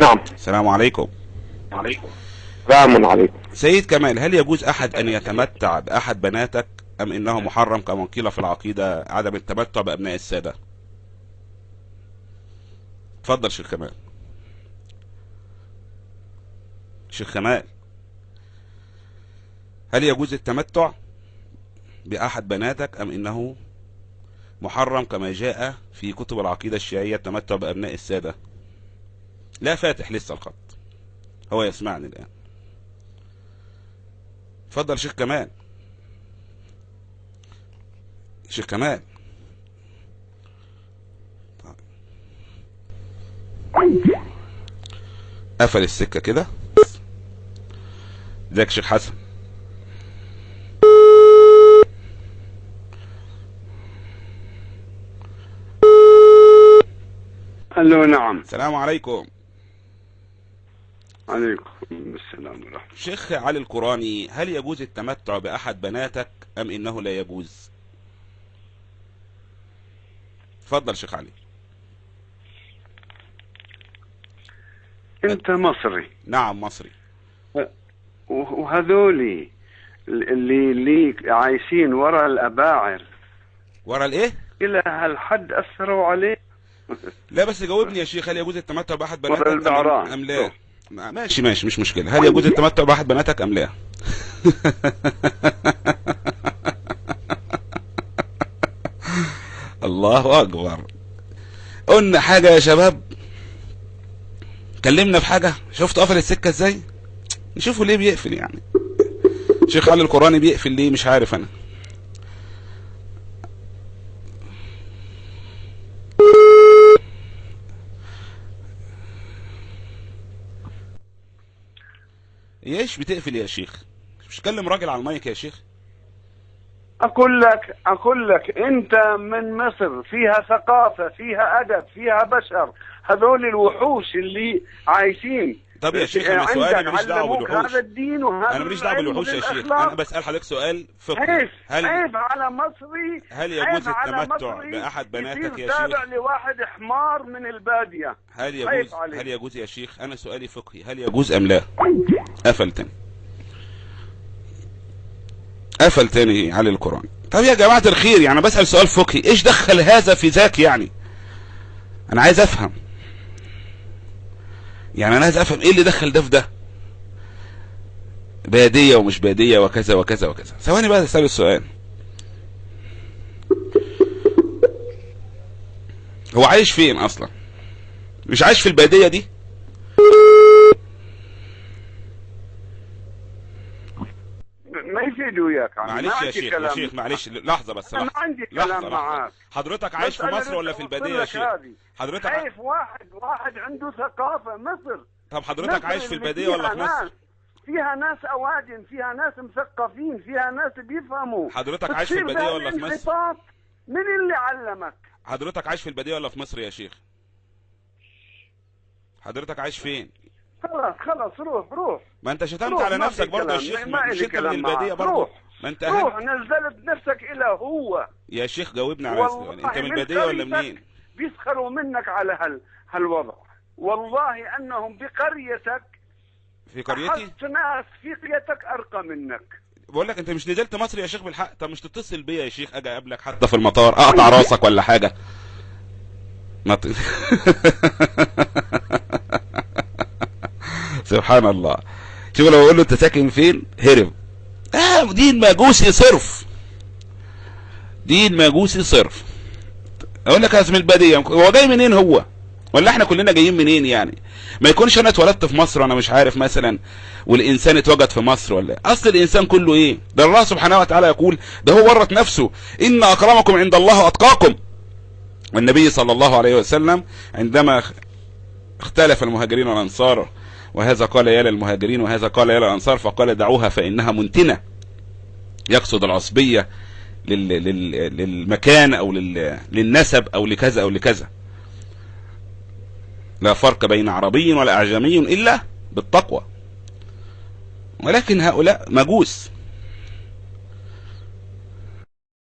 نعم. السلام عليكم. عليكم السلام عليكم. سيد كمال، هل يجوز أحد أن يتمتع بأحد بناتك أم إنه محرم كما قيل في العقيدة عدم التمتع بأبناء السادة؟ اتفضل شيخ كمال. شيخ كمال، هل يجوز التمتع بأحد بناتك أم إنه محرم كما جاء في كتب العقيدة الشيعية التمتع بأبناء السادة؟ لا فاتح لسه الخط، هو يسمعني الآن. اتفضل شيخ كمال. شيخ كمال، قفل السكة كده. ازيك شيخ حسن؟ الو نعم. السلام عليكم. عليكم السلام ورحمة. شيخ علي القراني، هل يجوز التمتع بأحد بناتك أم إنه لا يجوز؟ اتفضل شيخ علي. انت مصري؟ نعم مصري. وهذولي اللي عايشين ورا الأباعر، ورا الايه؟ الى هالحد اثروا عليه؟ لا بس جاوبني يا شيخ، هل يجوز التمتع بأحد بناتك ورا البعران أم لا؟ ماشي مش مشكلة. هل يجوز التمتع بأحد بناتك أم لا؟ الله أكبر. قلنا حاجة يا شباب، كلمنا في حاجة، شفت قفل السكة ازاي؟ نشوفوا ليه بيقفل يعني. شيخ علي القراني بيقفل ليه؟ مش عارف أنا. ايش بتقفل يا شيخ؟ مش كلم راجل على المايك يا شيخ. اقول لك انت من مصر، فيها ثقافة، فيها ادب، فيها بشر. هذول الوحوش اللي عايشين. طب يا شيخ انا سؤالي ماليش دعوه بالوحوش. هذا الدين وهذا انا ماليش دعوه بالوحوش يا شيخ، انا بسأل حضرتك سؤال فقهي. عيب على مصري. هل يجوز التمتع بأحد بناتك يا شيخ؟ تابع لواحد حمار من البادية. هل يجوز يا شيخ؟ انا سؤالي فقهي، هل يجوز ام لا؟ قفل تاني علي القرآن. طب يا جماعة الخير، يعني بسأل سؤال فقهي، ايش دخل هذا في ذاك يعني؟ انا عايز افهم، يعني انا عايز افهم ايه اللي دخل ده في ده، بادية ومش بادية وكذا وكذا وكذا. ثواني بقى اسأل السؤال، هو عايش فين اصلا؟ مش عايش في البادية دي؟ ما يفيد وياك. معلش يا شيخ معلش لحظة بس. أنا عندي كلام معاك. حضرتك عايش في مصر ولا في البادية يا شيخ؟ حضرتك عايش واحد عنده ثقافة مصر. طب حضرتك عايش في البادية ولا في مصر؟ فيها ناس أوادم، فيها ناس مثقفين، فيها ناس بيفهموا. حضرتك عايش في البادية ولا في مصر؟ من اللي علمك؟ حضرتك عايش في البادية ولا في مصر يا شيخ؟ حضرتك عايش فين؟ خلاص روح. ما انت شتمت على نفسك برضه يا شيخ، مش انت من البادية برضه؟ ما انت روح نزلت نفسك الى هو يا شيخ. جاوبنا على السؤال، انت من البادية ولا منين؟ بيسخروا منك على هالوضع. والله انهم بقريتك، في قريتي ناس في قريتك ارقى منك. بقول لك انت مش نزلت مصر يا شيخ بالحق؟ طب مش تتصل بيا يا شيخ، اجي اقابلك حتى في المطار، اقطع راسك ولا حاجة. سبحان الله. شوف لو اقول له انت ساكن فين هرب. دين مجوسي صرف، دين مجوسي صرف. اقول لك اسم البادية، هو جاي منين هو؟ ولا احنا كلنا جايين منين يعني؟ ما يكونش انا اتولدت في مصر وانا مش عارف مثلا، والانسان اتوجد في مصر، ولا اصل الانسان كله ايه؟ ده الله سبحانه وتعالى يقول، ده هو ورط نفسه، ان اكرمكم عند الله اتقاكم. والنبي صلى الله عليه وسلم عندما اختلف المهاجرين والانصار، وهذا قال يا للمهاجرين وهذا قال يا للانصار، فقال دعوها فانها منتنة، يقصد العصبية للمكان او للنسب او لكذا او لكذا. لا فرق بين عربي ولا اعجمي الا بالتقوى. ولكن هؤلاء مجوس،